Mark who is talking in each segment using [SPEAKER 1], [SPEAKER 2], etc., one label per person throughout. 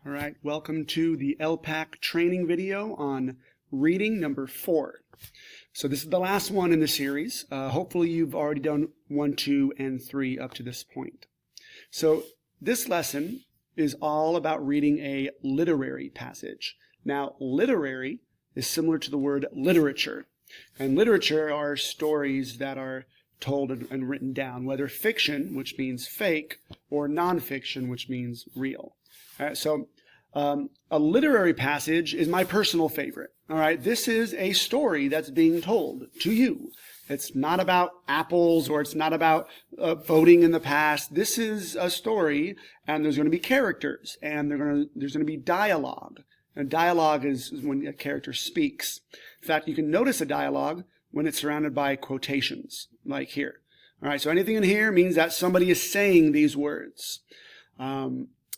[SPEAKER 1] All right, welcome to the ELPAC training video on reading number 4. So this is the last one in the series. Hopefully you've already done 1, 2, and 3 up to this point. So this lesson is all about reading a literary passage. Now, literary is similar to the word literature. And literature are stories that are told and written down, whether fiction, which means fake, or nonfiction, which means real. All right, so a literary passage is my personal favorite. All right, this is a story that's being told to you. It's not about apples or it's not about voting in the past. This is a story, and there's going to be characters, and there's going to be dialogue. And dialogue is when a character speaks. In fact, you can notice a dialogue when it's surrounded by quotations, like here. All right, so anything in here means that somebody is saying these words.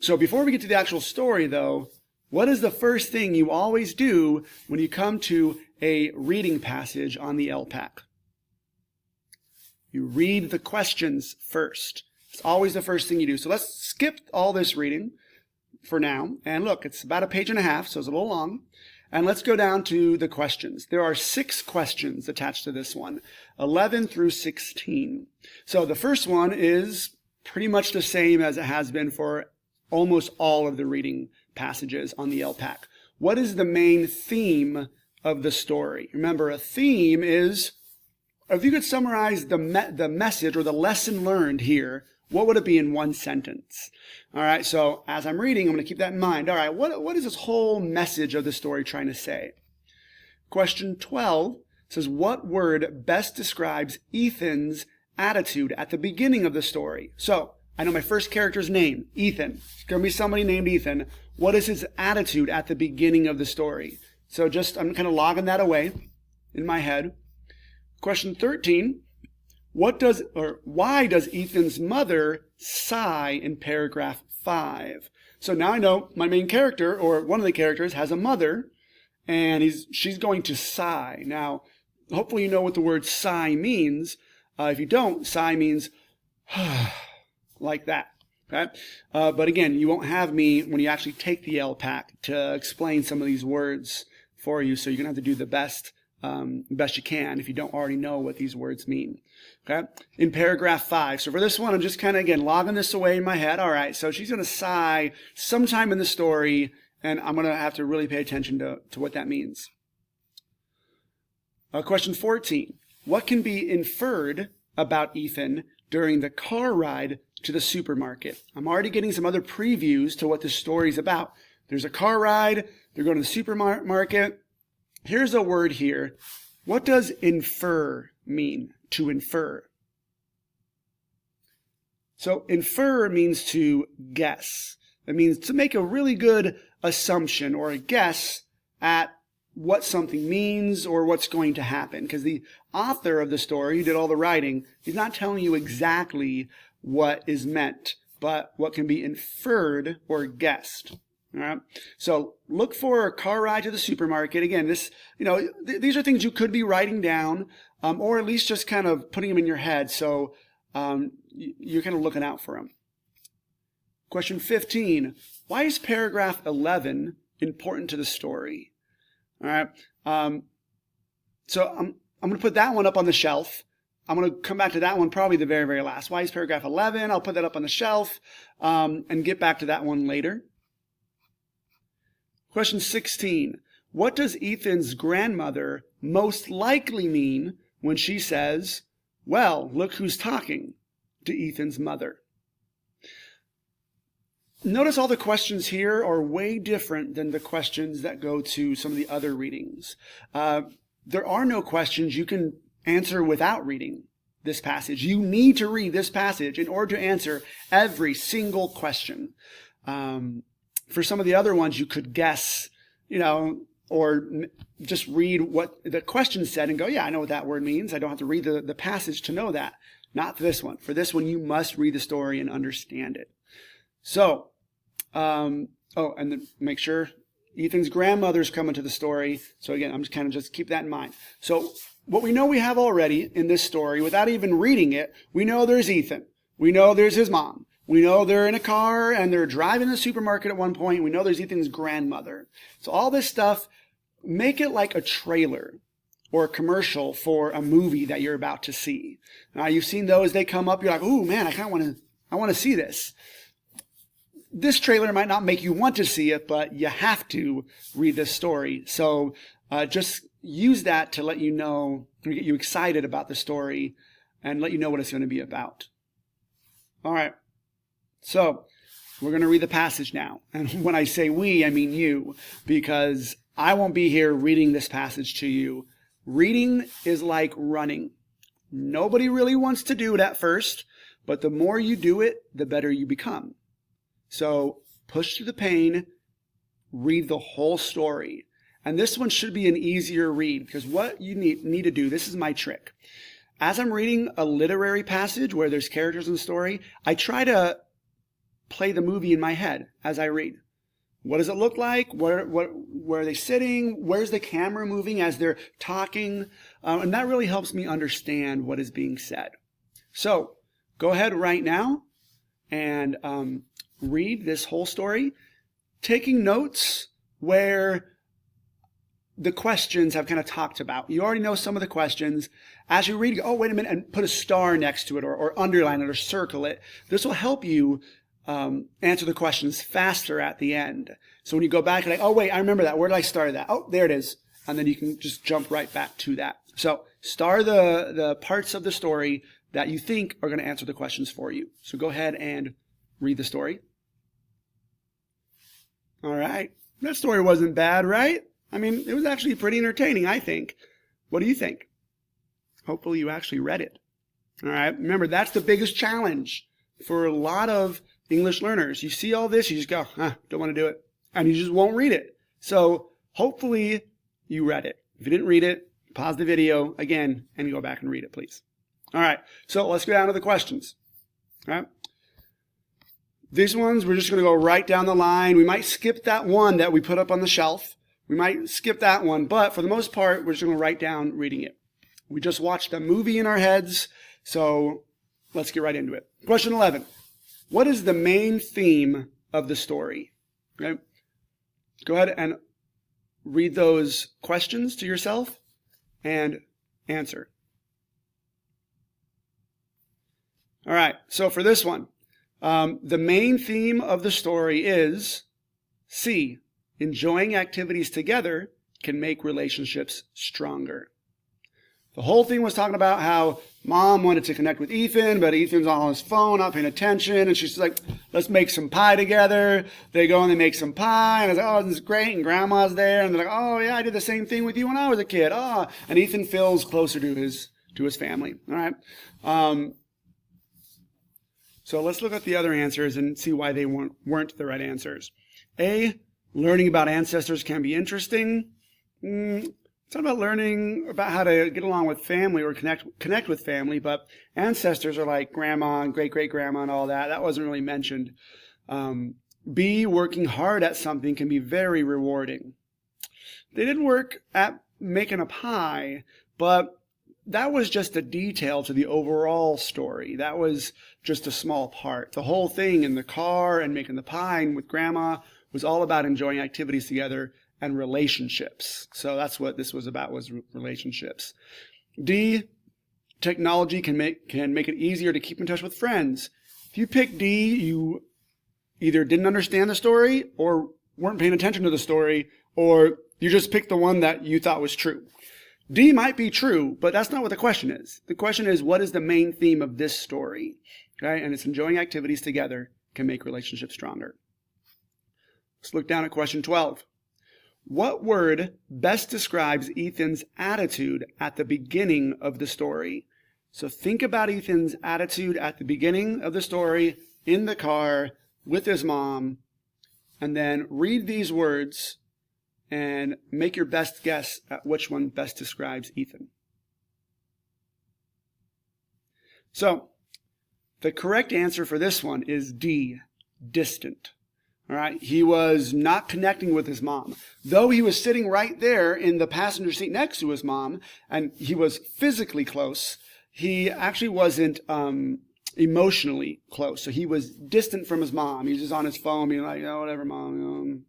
[SPEAKER 1] So before we get to the actual story, though, what is the first thing you always do when you come to a reading passage on the ELPAC? You read the questions first. It's always the first thing you do. So let's skip all this reading for now. And look, it's about 1.5 pages, so it's a little long. And let's go down to the questions. There are 6 questions attached to this one, 11 through 16. So the first one is pretty much the same as it has been for almost all of the reading passages on the ELPAC. What is the main theme of the story? Remember, a theme is, if you could summarize the message or the lesson learned here, what would it be in one sentence? All right, so as I'm reading, I'm going to keep that in mind. All right, what is this whole message of the story trying to say? Question 12 says, what word best describes Ethan's attitude at the beginning of the story? So, I know my first character's name, Ethan. It's going to be somebody named Ethan. What is his attitude at the beginning of the story? So I'm kind of logging that away in my head. Question 13, why does Ethan's mother sigh in paragraph 5? So now I know my main character, or one of the characters, has a mother, and she's going to sigh. Now, hopefully you know what the word sigh means. If you don't, sigh means like that. Okay? But again, you won't have me when you actually take the ELPAC to explain some of these words for you, so you're going to have to do the best you can if you don't already know what these words mean. Okay? In paragraph 5. So for this one, I'm just kind of, again, logging this away in my head. All right, so she's going to sigh sometime in the story, and I'm going to have to really pay attention to what that means. Question 14. What can be inferred about Ethan during the car ride to the supermarket? I'm already getting some other previews to what this story is about. There's a car ride. They're going to the supermarket. Here's a word here. What does infer mean? To infer. So infer means to guess. It means to make a really good assumption or a guess at what something means or what's going to happen. Because the author of the story, who did all the writing, he's not telling you exactly what is meant, but what can be inferred or guessed. All right. So look for a car ride to the supermarket. Again, these are things you could be writing down, or at least just kind of putting them in your head. So you're kind of looking out for them. Question 15. Why is paragraph 11 important to the story? All right. So I'm going to put that one up on the shelf. I'm going to come back to that one probably the very, very last. Why is paragraph 11? I'll put that up on the shelf and get back to that one later. Question 16. What does Ethan's grandmother most likely mean when she says, well, look who's talking, to Ethan's mother? Notice all the questions here are way different than the questions that go to some of the other readings. There are no questions you can answer without reading this passage. You need to read this passage in order to answer every single question. For some of the other ones, you could guess, or just read what the question said and go, yeah, I know what that word means. I don't have to read the passage to know that. Not this one. For this one, you must read the story and understand it. So, and then make sure Ethan's grandmother's coming to the story. So again, I'm just keep that in mind. So what we know we have already in this story, without even reading it, we know there's Ethan. We know there's his mom. We know they're in a car and they're driving to the supermarket at one point. We know there's Ethan's grandmother. So all this stuff, make it like a trailer or a commercial for a movie that you're about to see. Now, you've seen those, they come up, you're like, ooh, man, I want to see this. This trailer might not make you want to see it, but you have to read this story. So just use that to let you know, to get you excited about the story and let you know what it's going to be about. All right. So we're going to read the passage now. And when I say we, I mean you, because I won't be here reading this passage to you. Reading is like running. Nobody really wants to do it at first, but the more you do it, the better you become. So push through the pain, read the whole story. And this one should be an easier read, because what you need to do, this is my trick. As I'm reading a literary passage where there's characters in the story, I try to play the movie in my head as I read. What does it look like? Where are they sitting? Where's the camera moving as they're talking? And that really helps me understand what is being said. So go ahead right now and read this whole story, taking notes where the questions have kind of talked about. You already know some of the questions. As you read, you go, oh, wait a minute, and put a star next to it or underline it or circle it. This will help you answer the questions faster at the end. So when you go back, you're like, oh, wait, I remember that. Where did I start that? Oh, there it is. And then you can just jump right back to that. So star the parts of the story that you think are going to answer the questions for you. So go ahead and read the story. All right. That story wasn't bad, right? I mean, it was actually pretty entertaining, I think. What do you think? Hopefully you actually read it. All right. Remember, that's the biggest challenge for a lot of English learners. You see all this, you just go, don't want to do it. And you just won't read it. So hopefully you read it. If you didn't read it, pause the video again and go back and read it, please. All right. So let's go down to the questions. All right. These ones, we're just going to go right down the line. We might skip that one that we put up on the shelf. We might skip that one, but for the most part, we're just going to write down reading it. We just watched a movie in our heads, so let's get right into it. Question 11. What is the main theme of the story? Okay. Go ahead and read those questions to yourself and answer. All right, so for this one, the main theme of the story is C. Enjoying activities together can make relationships stronger. The whole thing was talking about how mom wanted to connect with Ethan, but Ethan's on his phone, not paying attention. And she's like, let's make some pie together. They go and they make some pie. And I was like, oh, this is great. And grandma's there. And they're like, oh, yeah, I did the same thing with you when I was a kid. Oh, and Ethan feels closer to his family. All right. So let's look at the other answers and see why they weren't the right answers. A, learning about ancestors can be interesting. It's not about learning about how to get along with family or connect with family, but ancestors are like grandma and great-great-grandma and all that. That wasn't really mentioned. B, working hard at something can be very rewarding. They did work at making a pie, but that was just a detail to the overall story. That was just a small part. The whole thing in the car and making the pie and with grandma was all about enjoying activities together and relationships. So that's what this was about, was relationships. D, technology can make it easier to keep in touch with friends. If you pick D, you either didn't understand the story or weren't paying attention to the story, or you just picked the one that you thought was true. D might be true, but that's not what the question is. The question is, what is the main theme of this story? Okay, and it's enjoying activities together can make relationships stronger. Let's look down at question 12. What word best describes Ethan's attitude at the beginning of the story? So think about Ethan's attitude at the beginning of the story in the car with his mom, and then read these words and make your best guess at which one best describes Ethan. So the correct answer for this one is D, distant. All right, he was not connecting with his mom. Though he was sitting right there in the passenger seat next to his mom, and he was physically close, he actually wasn't emotionally close. So he was distant from his mom. He was just on his phone being like, oh, whatever, mom.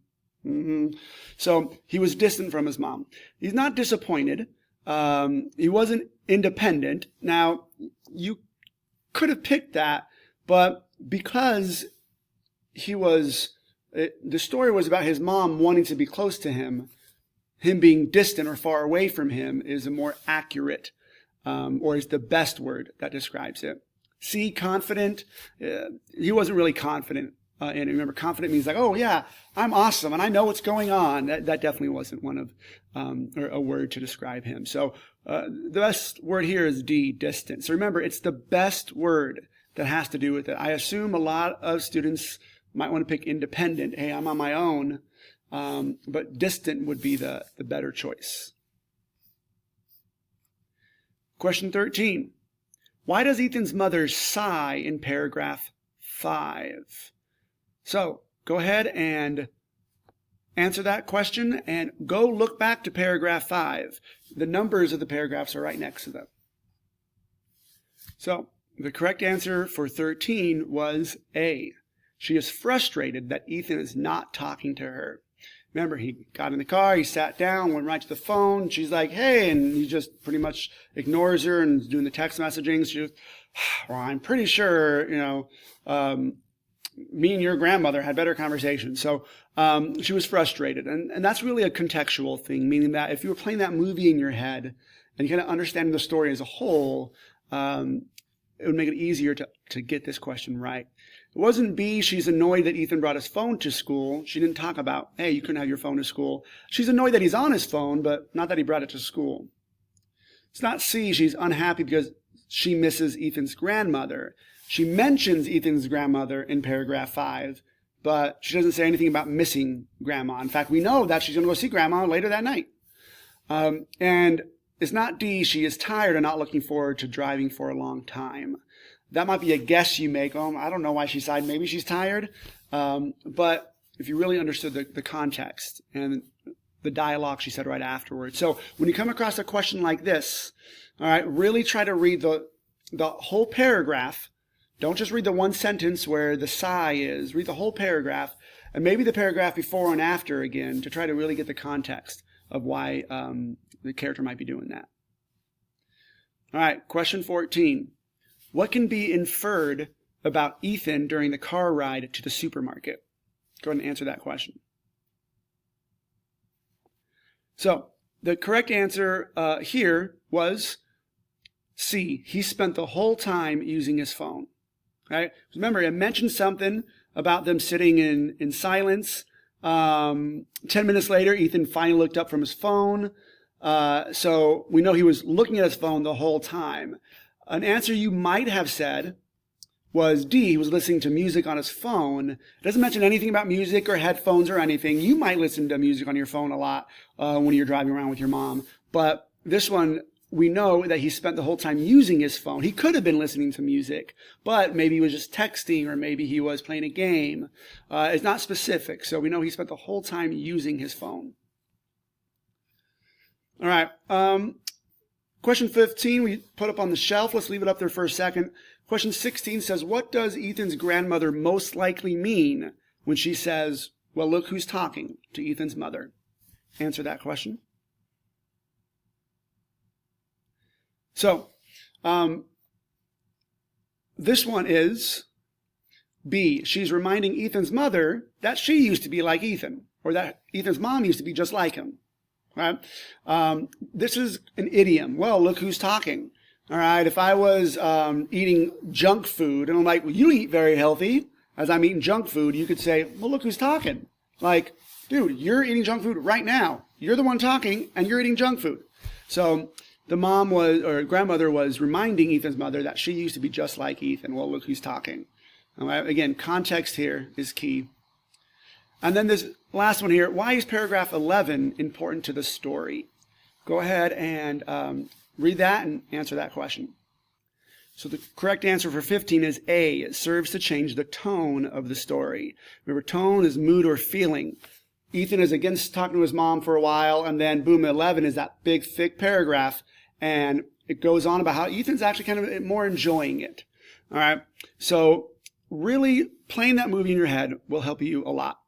[SPEAKER 1] So he was distant from his mom. He's not disappointed. He wasn't independent. Now, you could have picked that, but because the story was about his mom wanting to be close to him being distant or far away from him is a more accurate, or is the best word that describes it. C, confident. He wasn't really confident. And remember, confident means like, oh yeah, I'm awesome and I know what's going on. That definitely wasn't one of, or a word to describe him. So the best word here is D, distant. So remember, it's the best word that has to do with it. I assume a lot of students might want to pick independent. Hey, I'm on my own. But distant would be the better choice. Question 13. Why does Ethan's mother sigh in paragraph 5? So go ahead and answer that question and go look back to paragraph 5. The numbers of the paragraphs are right next to them. So the correct answer for 13 was A. She is frustrated that Ethan is not talking to her. Remember, he got in the car, he sat down, went right to the phone. She's like, hey, and he just pretty much ignores her and is doing the text messaging. She goes, well, I'm pretty sure, me and your grandmother had better conversations. So she was frustrated. And that's really a contextual thing, meaning that if you were playing that movie in your head and you kind of understanding the story as a whole, it would make it easier to get this question right. It wasn't B, she's annoyed that Ethan brought his phone to school. She didn't talk about, hey, you couldn't have your phone to school. She's annoyed that he's on his phone, but not that he brought it to school. It's not C, she's unhappy because she misses Ethan's grandmother. She mentions Ethan's grandmother in paragraph 5, but she doesn't say anything about missing grandma. In fact, we know that she's going to go see grandma later that night. And it's not D, she is tired and not looking forward to driving for a long time. That might be a guess you make. I don't know why she sighed. Maybe she's tired. But if you really understood the context and the dialogue she said right afterwards. So when you come across a question like this, all right, really try to read the whole paragraph. Don't just read the one sentence where the sigh is. Read the whole paragraph and maybe the paragraph before and after again to try to really get the context of why the character might be doing that. All right, question 14. What can be inferred about Ethan during the car ride to the supermarket? Go ahead and answer that question. So the correct answer here was C. He spent the whole time using his phone. Right? Remember, I mentioned something about them sitting in silence. 10 minutes later, Ethan finally looked up from his phone. So we know he was looking at his phone the whole time. An answer you might have said was D. He was listening to music on his phone. It doesn't mention anything about music or headphones or anything. You might listen to music on your phone a lot when you're driving around with your mom. But this one, we know that he spent the whole time using his phone. He could have been listening to music, but maybe he was just texting or maybe he was playing a game. It's not specific, so we know he spent the whole time using his phone. All right. Question 15 we put up on the shelf. Let's leave it up there for a second. Question 16 says, what does Ethan's grandmother most likely mean when she says, well, look who's talking to Ethan's mother? Answer that question. So, this one is B. She's reminding Ethan's mother that she used to be like Ethan, or that Ethan's mom used to be just like him. Right? This is an idiom. Well, look who's talking. All right. If I was eating junk food and I'm like, well, you eat very healthy. As I'm eating junk food, you could say, well, look who's talking. Like, dude, you're eating junk food right now. You're the one talking and you're eating junk food. So the mom or grandmother was reminding Ethan's mother that she used to be just like Ethan. Well, look who's talking. All right. Again, context here is key. And then this last one here, why is paragraph 11 important to the story? Go ahead and read that and answer that question. So the correct answer for 15 is A. It serves to change the tone of the story. Remember, tone is mood or feeling. Ethan is again talking to his mom for a while, and then boom, 11 is that big, thick paragraph, and it goes on about how Ethan's actually kind of more enjoying it. All right. So really playing that movie in your head will help you a lot.